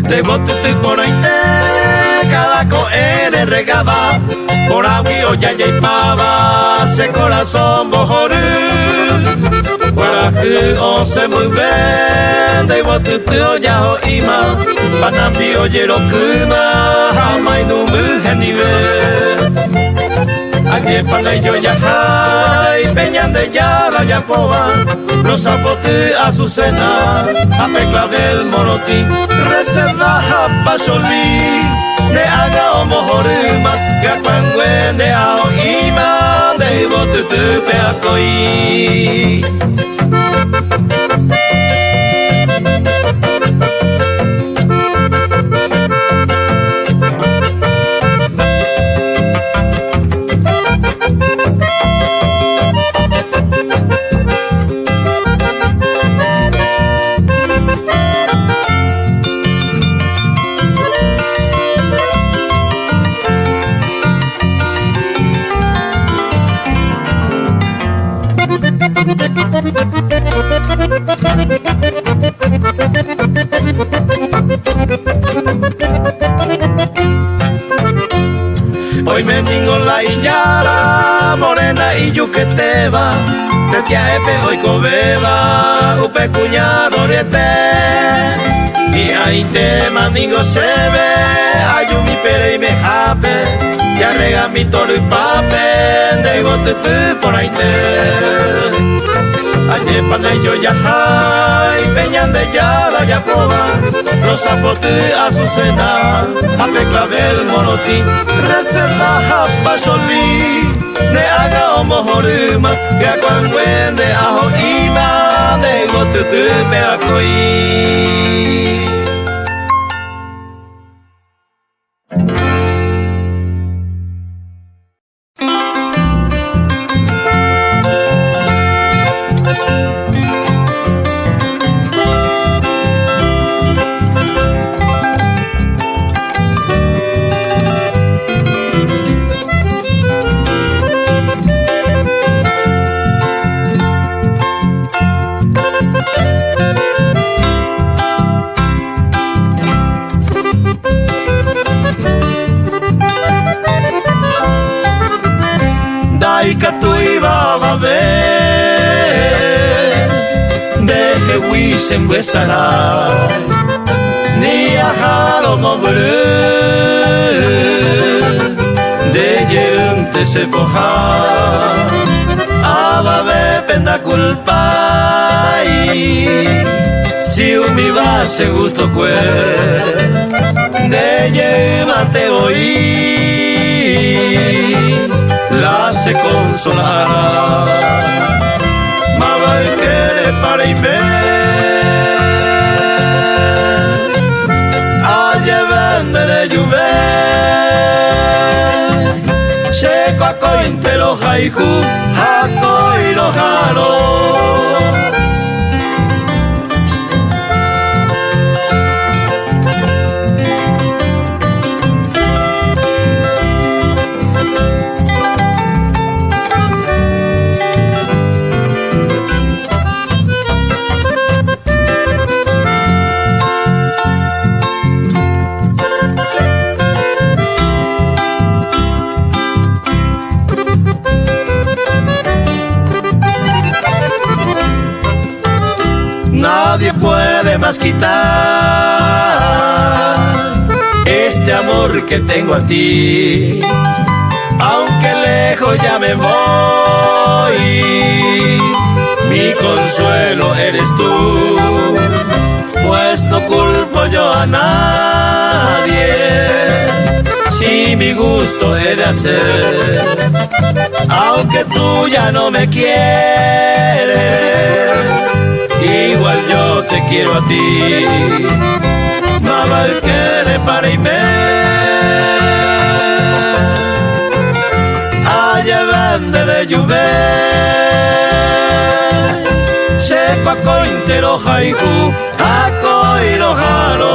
De botutu por oite, cada coere regaba, por agui o ya pava, se corazón bojoru. Guarajú o se muy bien, de botutu o ya o ima, patambi o yero kuma, jamai no mujer ni ve. Ayer para yo ya hay, peñan de yara ya poa, los zapote a su cena, a peclavel monoti, reserva a pasoli, de haga o mojorima, gacuangüen de ao ima, de botutu peacoi. Hoy me digo la illara, morena y yuqueteba, te tia epe hoy cobeba, upe cuñado oriete, y ahí te mandingo se ve, ayumi pere y me jape, ya rega mi toro y pape, de botutu por ahí te. Ayer para yo ya hay, peñan de yara ya poba, los zapote a su cena, a peclavel monoti, reserva a pasoli, ne haga o mojorima, que a cuangüen de ajo ima, de botutu peacoi. Se embuesará ni a jalo mobré de gente se poja a babe penda culpa y si mi va se gusto cue de llevarte hoy la se consolará mama el que le pare y me de lluve seco a cointe lo haiku hako y lo jalo. Nadie puede más quitar este amor que tengo a ti, aunque lejos ya me voy, mi consuelo eres tú, pues no culpo yo a nadie, si mi gusto he de hacer, aunque tú ya no me quieres, igual yo te quiero a ti, mamá el que le pare y me vende de lluvia, seco a cointe lo haiku, a coi lo jaro.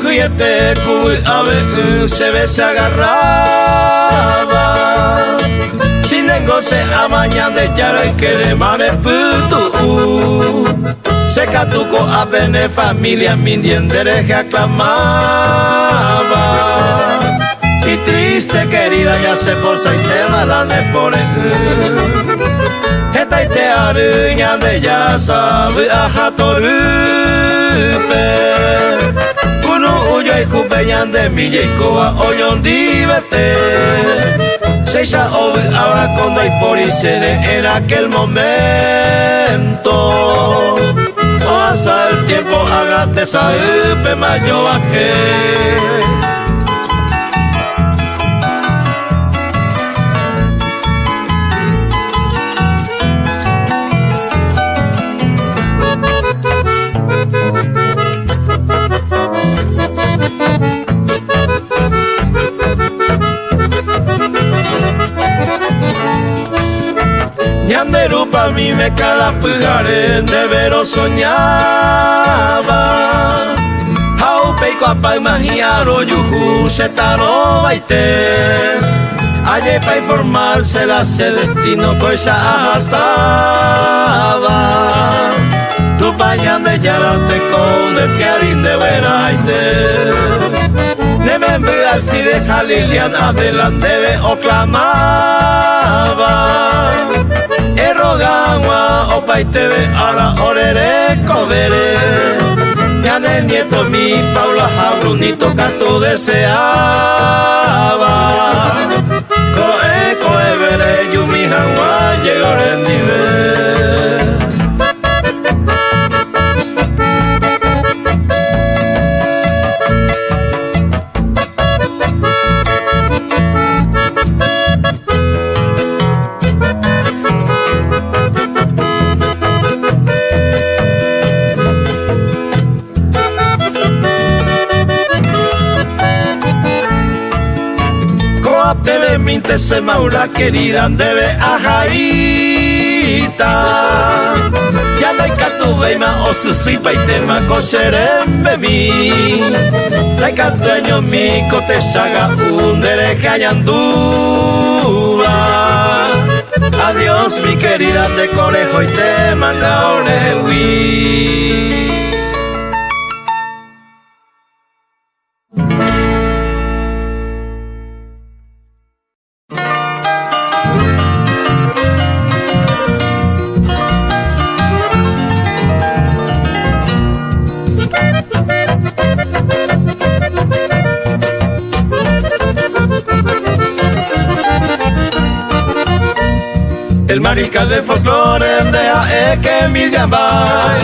cuyete cuy ave se ve se agarraba. Sinengo se amañan de yara y que de mare putu. Se catuco a bene familia mindiendere que aclamaba. Y triste querida ya se forza y te malane por esta y te aruña de ya sabe a jatorupe. Uno huyo y cupeñan de mi yecoa oyon divete. Se ya obe abaconda y por y sede en aquel momento. Pasa el tiempo, hágate sabe mayo bajé. Ñanderu pa' mí me cada pujare de vero soñaba. Haupeico apa imaginaro yuju se taro baite. Aye pa' informarse la se destino coisa ajasaba. Tu pañan de yarate con de piarín de veraite. Deben ver así de esa Liliana adelante de oclamaba. Errogagua opa y te ve a la orere covere. Ya de nieto mi Paula Jabrunito que tú deseaba. Coe coe vere yumi jagua llegó el nivel. Debe minte se maura querida debe ajaita. Ya no hay catubeima o susipa y tema cocherembe mi. La catueño mi cote saga un dereje ayandúa. Adiós mi querida de conejo y te manga orehui. El mariscal del folclore de Aeque Miljambay,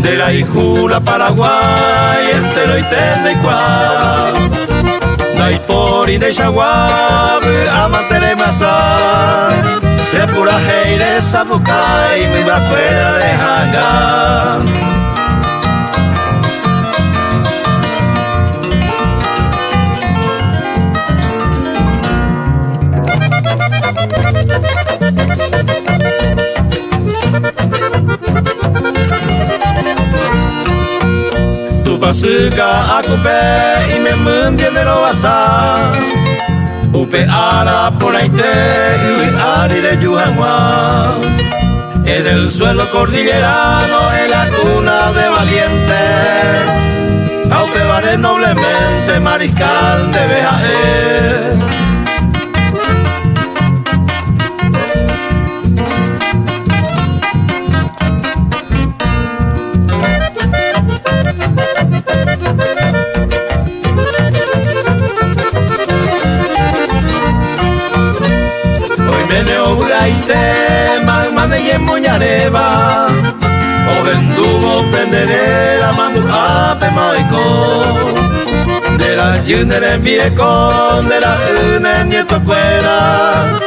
de la Ijula Paraguay, entero y tende y cual. Naipori de Chaguab, amantere masay, de pura heire sabucay, mi vacuera de hanga. Pasuka akupe y me mundiende lo basa. Upe ara por aite y ari de yuhanwa. Es del suelo cordillerano en la cuna de valientes. Aupe vare noblemente mariscal de Bejae. Mande y en Muñareva, o vendugo prenderé la mano a Pemaico. De la yunere mirecon, de la une nieto cuera,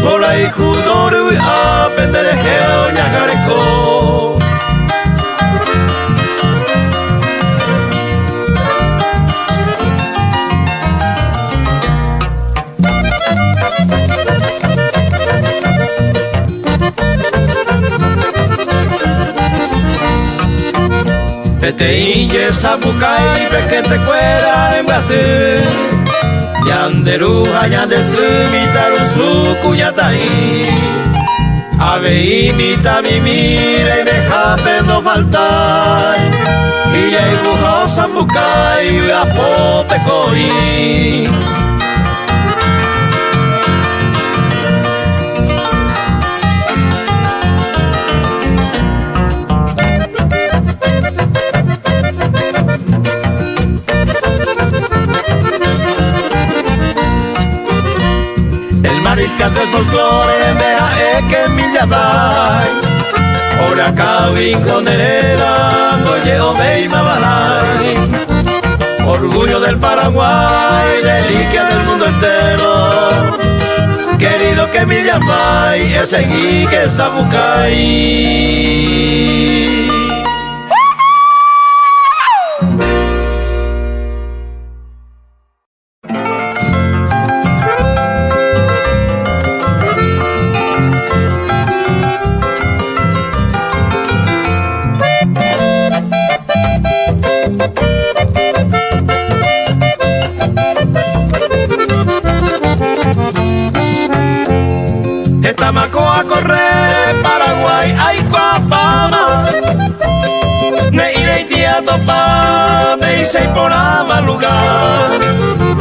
por la hijudoru a prenderé geo ñagareco. Te inye sabukai que te cuera en bate Yanderu hanya desu mitaru suku yatai Ave imita mi mire y deja no faltar Y ya ibuja sabukai y apope koi Mariscal del folclore deja que mi llabai Ora kawin con herera no llego de Imabalay Orgullo del Paraguay, reliquia del mundo entero Querido que mi llabai ese que sabukai Tamaco a correr, Paraguay, ay Coapama Ne iré a topar, me hice por lugar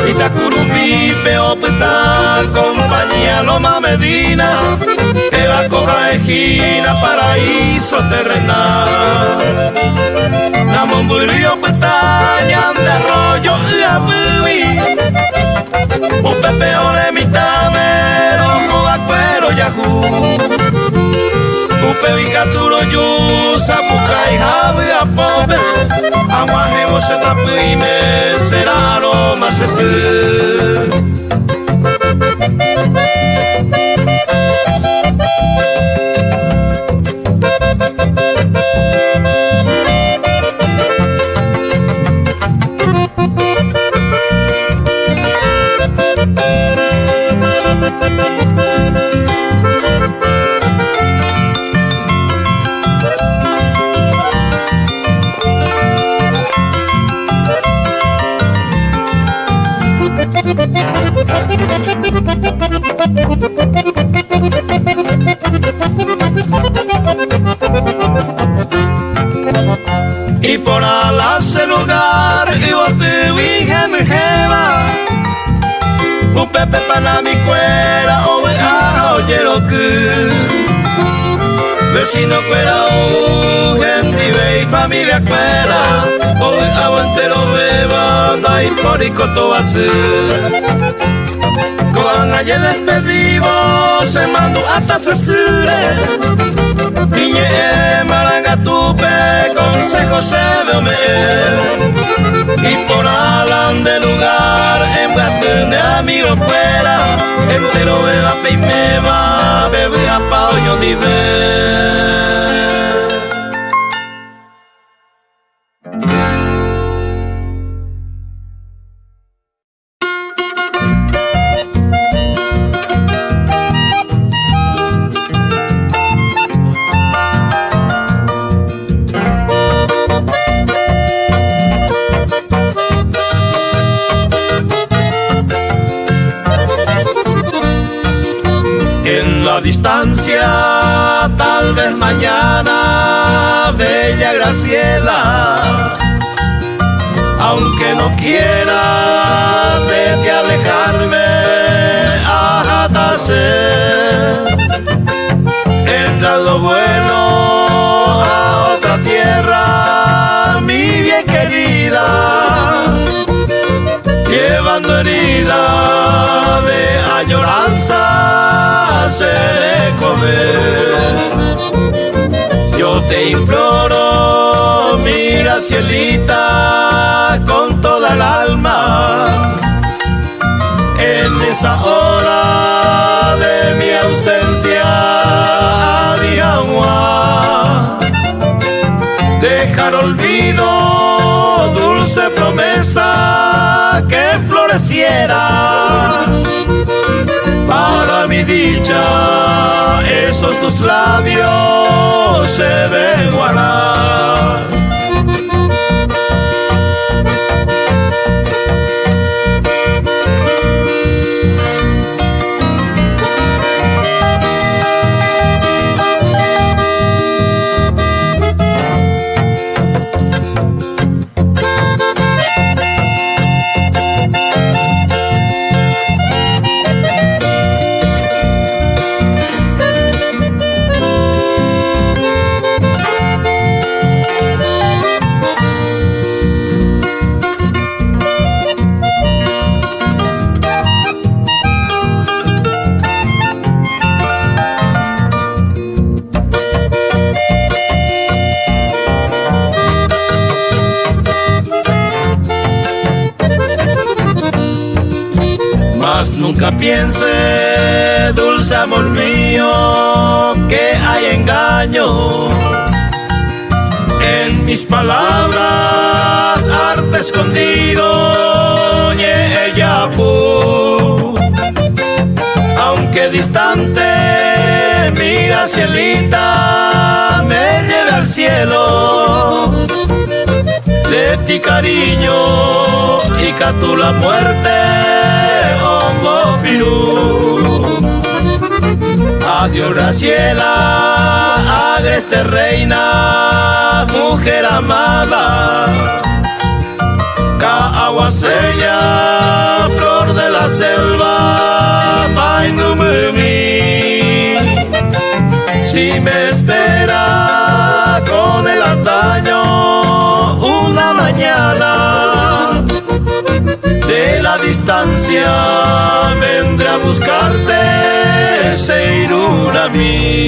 Y Tacurumbi, Peopeta, compañía Loma Medina Te va a coger esquina, paraíso terrenal Namon Burio, Pestaña, de arroyo y abuí Un pepeón de mi tamero, cuero yahoo Upe vicaturo yu sapukai habi apobe Aguaje vose tapime seraro masese Y por ese lugar y bote virgen gema Un pepe para mi cuera o oye lo que Vecino cuera o gente y familia cuera O aguante lo beba y por y coto va a ser Con ayer despedido se mandó hasta cesure Niñe maranga tupe consejo se ve omer Y por alan de lugar en batón de amigo fuera Entero beba pe y me va bebe a paoño ni ver En la distancia, tal vez mañana, bella Graciela Aunque no quieras, vete a alejarme a Jatacer En dado vuelo a otra tierra, mi bien querida Llevando herida de añoranza se de comer Yo te imploro, mi Gracielita, con toda el alma En esa hora de mi ausencia Adiagua Dejar olvido, dulce promesa que floreciera Para mi dicha, esos tus labios se ven guardar Nunca piense, dulce amor mío, que hay engaño en mis palabras, arte escondido, ella aunque distante, mira cielita, me lleve al cielo. De ti cariño y catula muerte, hongo pirú. Adiós Graciela, agreste reina, mujer amada. Caguasella, flor de la selva, Mainumumi. Si me espera con el antaño una mañana, de la distancia vendré a buscarte, Seirunami.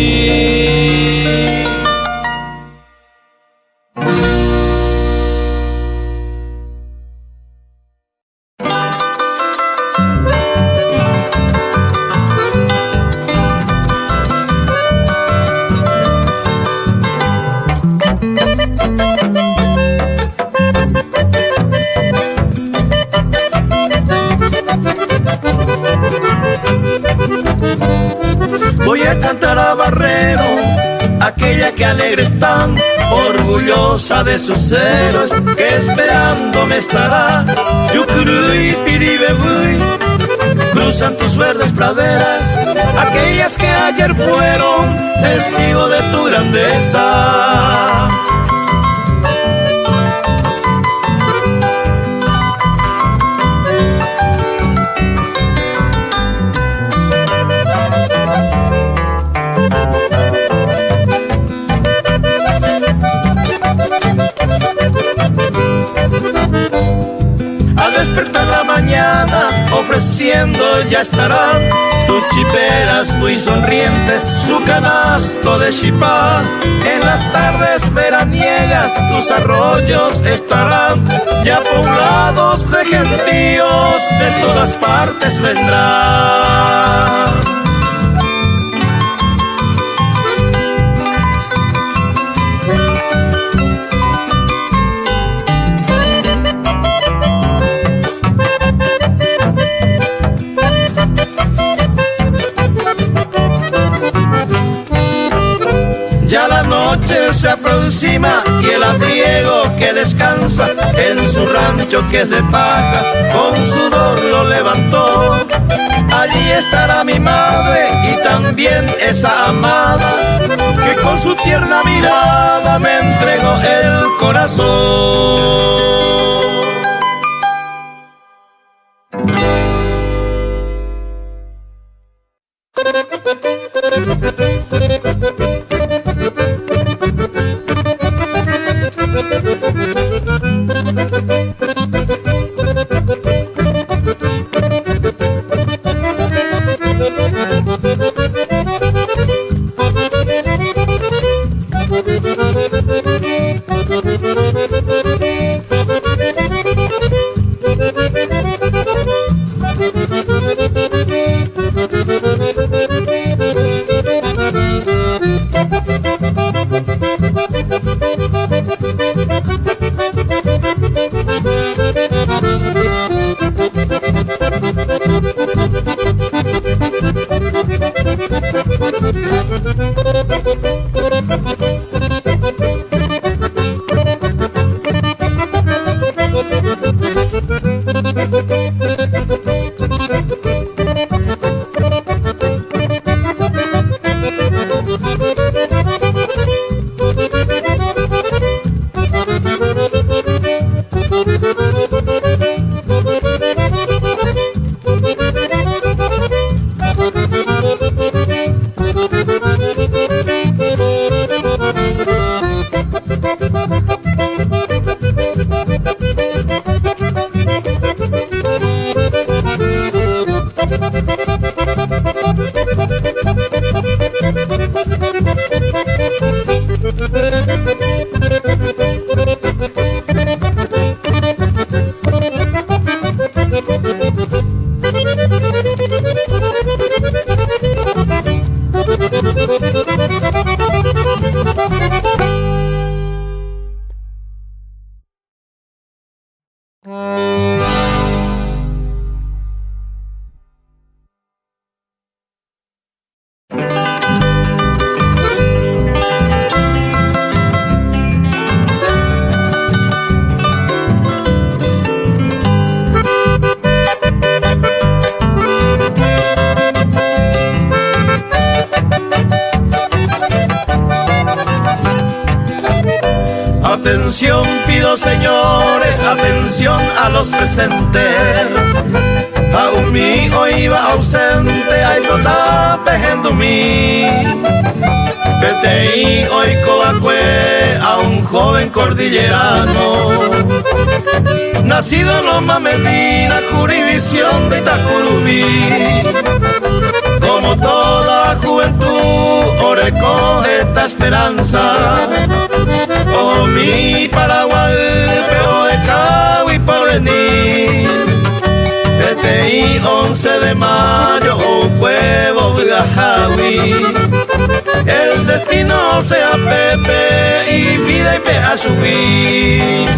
Voy a cantar a Barrero, aquella que alegre están, orgullosa de sus héroes, que esperándome estará. Yucuruy, piribebuy, cruzan tus verdes praderas, aquellas que ayer fueron testigo de tu grandeza. Despertar la mañana, ofreciendo ya estarán tus chiperas muy sonrientes, su canasto de chipá. En las tardes veraniegas tus arroyos estarán ya poblados de gentíos, de todas partes vendrán. Ya la noche se aproxima y el abriego que descansa en su rancho que es de paja, con sudor lo levantó. Allí estará mi madre y también esa amada, que con su tierna mirada me entregó el corazón. Atención pido, señores, atención a los presentes. Aún mi hoy va ausente, ay bota pejendo mi. Petei hoy coacue a un joven cordillerano, nacido en Loma Medina, jurisdicción de Itacurubí. Como toda juventud, ore coge esta esperanza. Oh mi Paraguay, peo de Cahui por venir. Petei 11 de mayo, oh huevo Javi. El destino sea Pepe y vida y me a subir.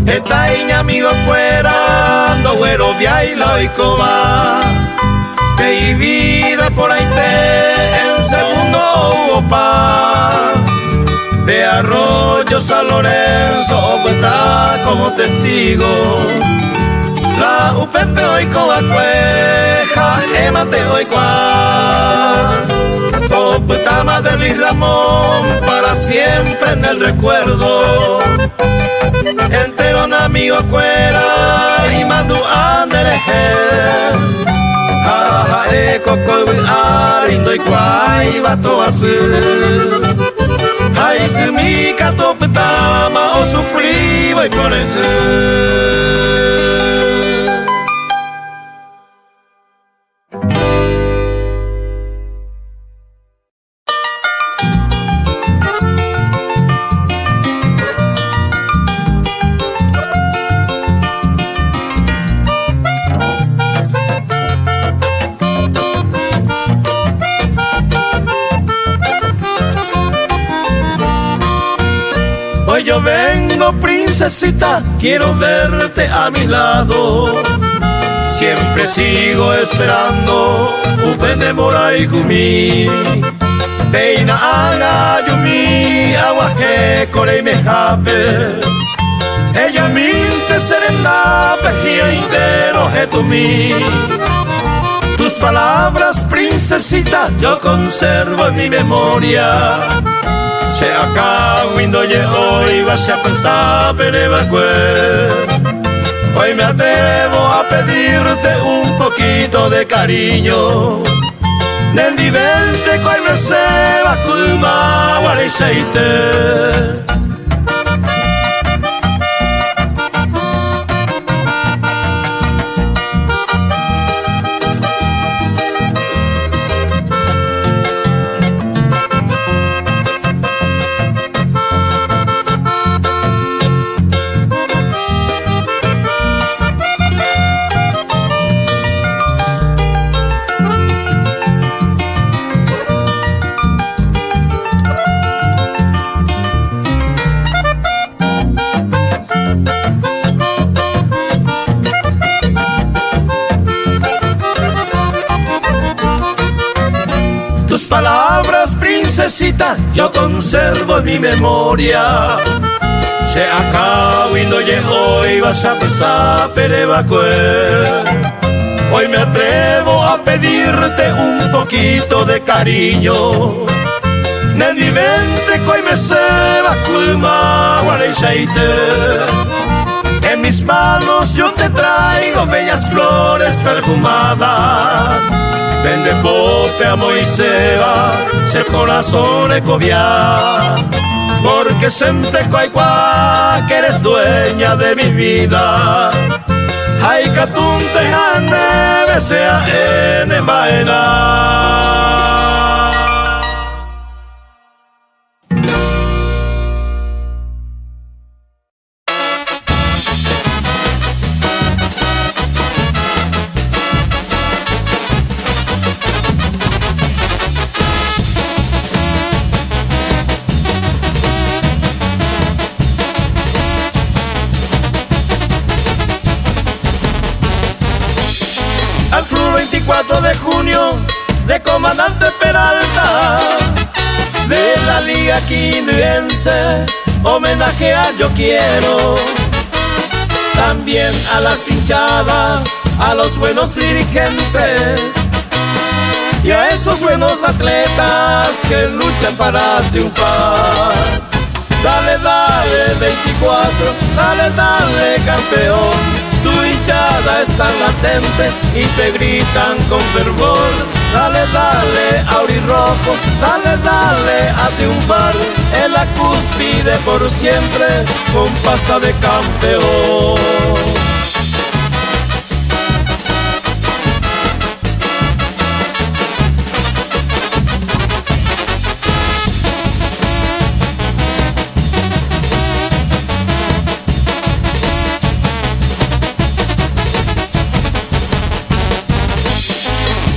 Esta iña amigo cuerando, güero viaila y coba. Que vida por ahí te en segundo opa. De Arroyo San Lorenzo, cuenta como testigo. La UPP hoy coba cueja, emate hoy cuá. Puta madre Luis Ramón, para siempre en el recuerdo. Entero un amigo cuera y mandu andereje. Jaja coco y arindo y cuay va todo así. Ay si mi cato petama o sufrí voy por el. Hoy yo vengo, princesita, quiero verte a mi lado. Siempre sigo esperando, upende morai jumi. Peina ana yumi, aguaje corei me jape. Ella minte serena, pejía intero jetumi. Tus palabras, princesita, yo conservo en mi memoria. Se acabó y hoy vas a pensar perevacue. Hoy me atrevo a pedirte un poquito de cariño. Nel divente coi me se va kuma guare seite. Tus palabras, princesita, yo conservo en mi memoria. Se acabó y no llegó y vas a pensar perevacue. Hoy me atrevo a pedirte un poquito de cariño. Nel divente coi me se va kuma guareishaite. En mis manos yo te traigo bellas flores perfumadas. Vende pope a Moiseva, se corazón ecovia. Porque sente cuaicua que eres dueña de mi vida. Ay catunte ande besea en vaina. de Comandante Peralta, de la Liga Quindiense, homenajea yo quiero. También a las hinchadas, a los buenos dirigentes y a esos buenos atletas que luchan para triunfar. Dale, dale 24, dale, dale campeón. Tu hinchada está latente y te gritan con fervor. Dale, dale aurirrojo, dale, dale a triunfar. En la cúspide por siempre con pasta de campeón.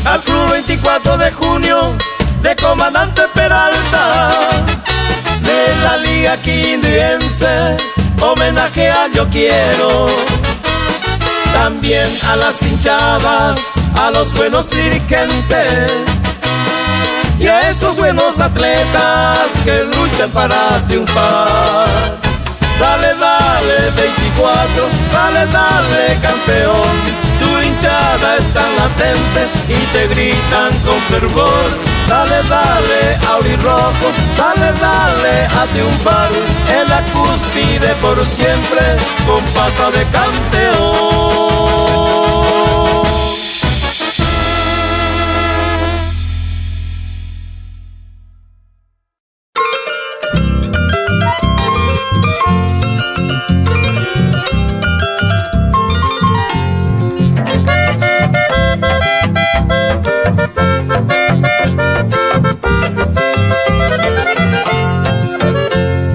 Al club 24 de junio de Comandante Peralta, de la Liga Quindiense, homenajea yo quiero. También a las hinchadas, a los buenos dirigentes y a esos buenos atletas que luchan para triunfar. Dale, dale 24, dale, dale campeón. Tu hinchada están latentes y te gritan con fervor. Dale, dale aurirrojo, dale, dale a triunfar. En la cúspide por siempre con pasta de campeón.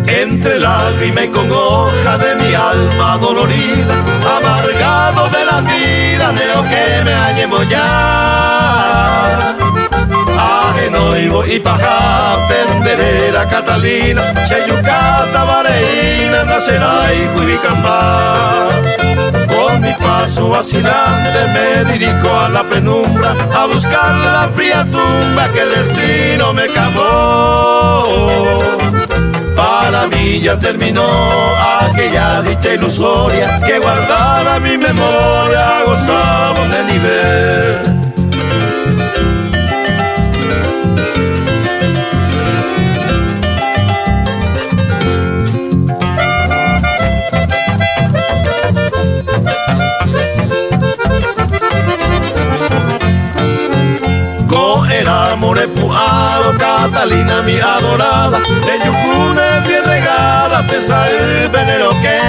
Entre lágrima y congoja de mi alma dolorida, amargado de la vida, neo que me hallemos ya. Ajeno y paja, penderera Catalina, Cheyucata, Vareina, Nacerá y Juiricambá. Con mi paso vacilante me dirijo a la penumbra, a buscar la fría tumba que el destino me cavó. Para mí ya terminó aquella dicha ilusoria que guardaba mi memoria, gozaba de nivel. Era Morepuaro, Catalina mi adorada, de Yucune bien regada, te sabe venero que.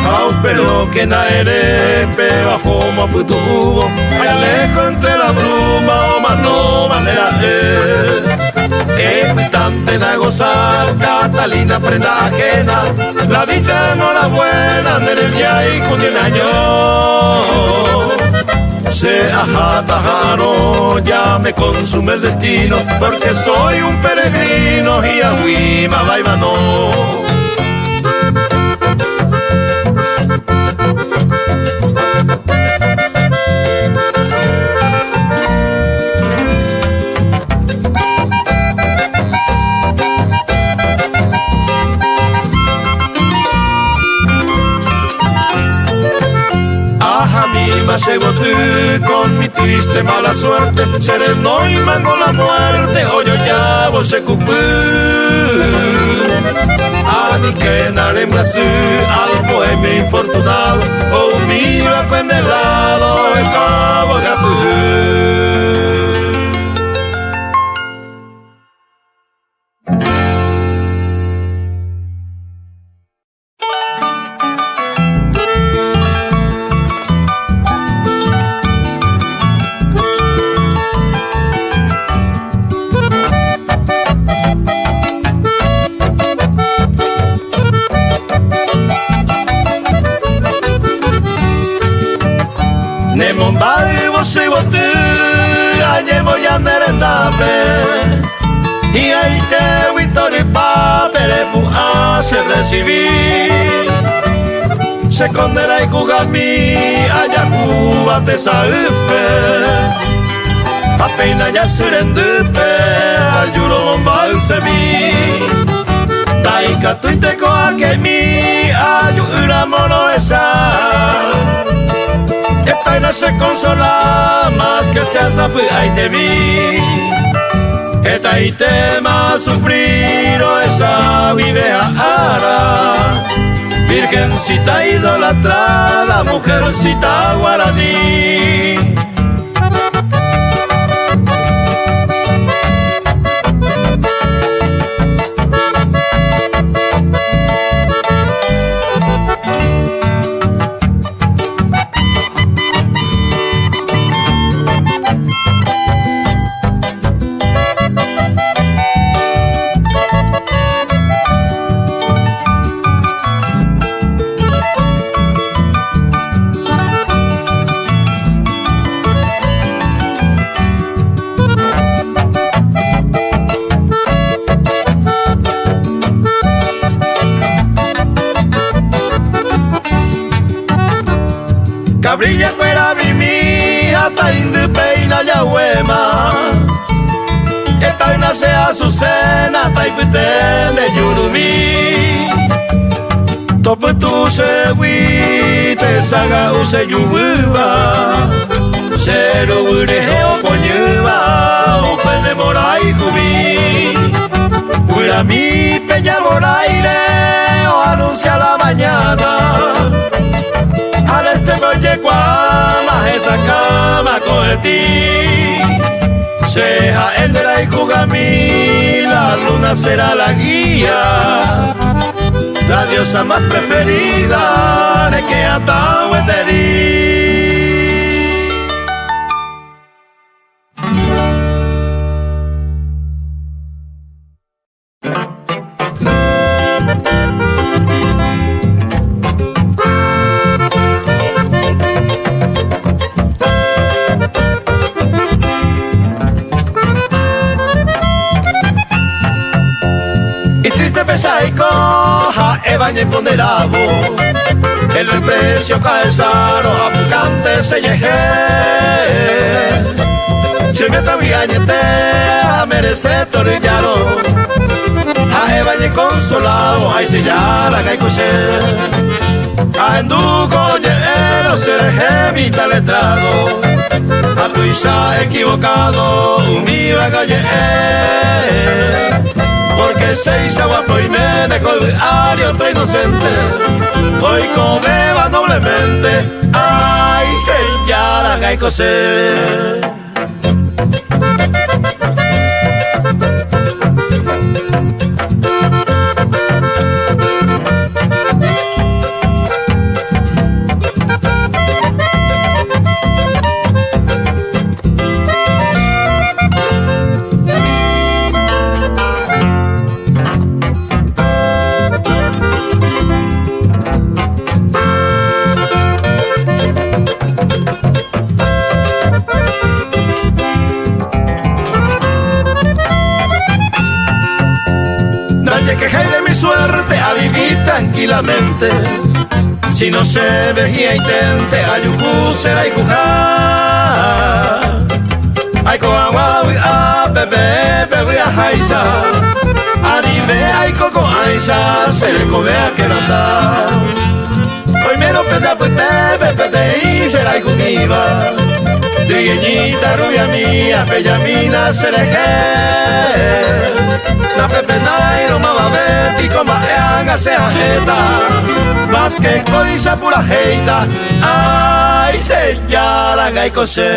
Au pero que naerepe bajo maputubo, allá lejos entre la bruma o más no manera Epitante de gozar, Catalina prenda ajena, la dicha enhorabuena, nerelia y con el año. Se ajatajaro, ya me consume el destino, porque soy un peregrino y agüima vaivano. Llevo tú con mi triste mala suerte, sereno y mango la muerte, hoy yo ya vos se cupú. Ani que nare más al poema infortunado, o humillo a cuendelado, el cabo gapú. Nemombai vose botu ayemo yanderendape y ahí te vitori papere pu hace recibir se condena y jugami allá Cuba te sabe apenas ya surendupe ayuro bomba usemi Taika tuiteko akemi ayu uramono esa Esta no se consola más que se asapu ay te vi Esta y tema sufrir o esa vive ara Virgencita idolatrada, mujercita guaraní Cabrilla fuera mi hasta indepeina ya huema Esta nace azucena taiputen de yurumi Topu tu se te saga use yububa Cero ureo ponyuba Opene morai kubi Ura mi peña moraire O anuncia la mañana Al este oye guama esa cama cohetí Seja endera y jugami La luna será la guía La diosa más preferida De que atahueterí Pesaico, ja, ebañe ponderabo El precio calzaro, apucante se llegue Si me tabiañete, a merece torillaro A ebañe consolado, ay se ya la gaicose A enduco, lleno, se deje mi letrado A tu isa equivocado, mi bagalle Porque seis aguapo y mene con ario otra inocente Hoy comeba noblemente Ay, se ya la gaicose Quejé de mi suerte a vivir tranquilamente Si no se vejía intente a yucu será y cujar Ay coagua a bebé bebé a jaisa Anime ay coco aisa se le cobea que no anda Hoy me lo pende pete y será y cuquiva Trigueñita rubia mía bellamina se le La pepe nairo mama beti como haga sea jeta Más que codiza pura jeita Ay se ya la gaicose